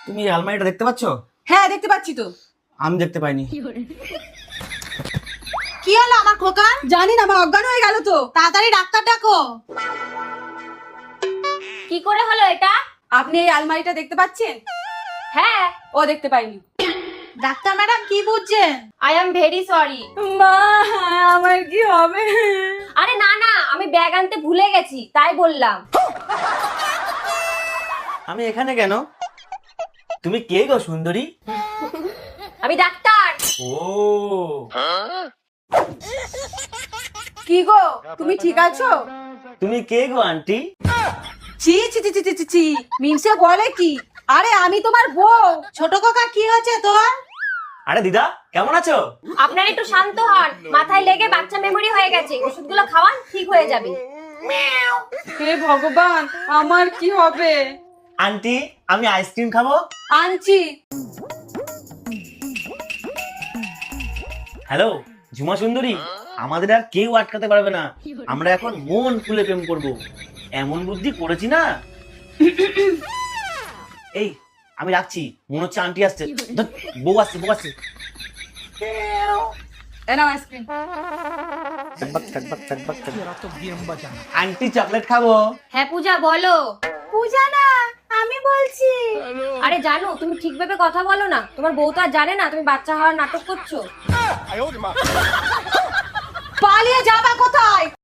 তুমি এই আলমারিটা দেখতে পাচ্ছ? হ্যাঁ দেখতে পাচ্ছি তো। আমি দেখতে পাইনি। কি হলো আমার খোকা? জানি না, মা অজ্ঞান হয়ে গেল তো। তাড়াতাড়ি ডাক্তার ডাকো। কি করে হলো এটা? আপনি এই আলমারিটা দেখতে পাচ্ছেন? হ্যাঁ, ও দেখতে পাইনি। ডাক্তার ম্যাডাম কি বুঝছেন? I am very sorry. মা আমার কি হবে? আরে না না, আমি ব্যাগ আনতে ভুলে গেছি, তাই বললাম। আমি এখানে কেন? তুমি কে গো সুন্দরী? আমি ডাক্তার। ও কি গো তুমি ঠিক আছো? তুমি কে গো আন্টি? ছি ছি ছি ছি ছি, ছি ছি মিমসে বলে কি? আরে আমি তোমার বউ। ছোট কাকা কি হয়েছে তোর? আরে দিদা কেমন আছো? আপনার একটু শান্ত হন, মাথায় লেগে বাচ্চা মেমোরি হয়ে গেছে, ওষুধগুলো খাওয়ান, ঠিক হয়ে যাবে। হে ভগবান, আমার কি হবে? আন্টি আমি আইসক্রিম খাবো। আনছি। হ্যালো ঝুমা সুন্দরী, আমাদের আর কেউ আটকাতে পারবে না। আমরা এখন মন খুলে প্রেম করব। এমন বুদ্ধি করেছি না। এই আমি রাখছি, মনে হচ্ছে আন্টি আসছে। ধ্যাৎ, বউ আসছে বউ আসছে। এনাও আইসক্রিম। আন্টি চকলেট খাবো। হ্যাঁ পূজা বলো। পূজা না, আমি বলছি। আরে জানো, তুমি ঠিকভাবে কথা বলো না, তোমার বউ তো আর জানে না তুমি বাচ্চা হওয়ার নাটক করছো। পালিয়ে যাবা কোথায়?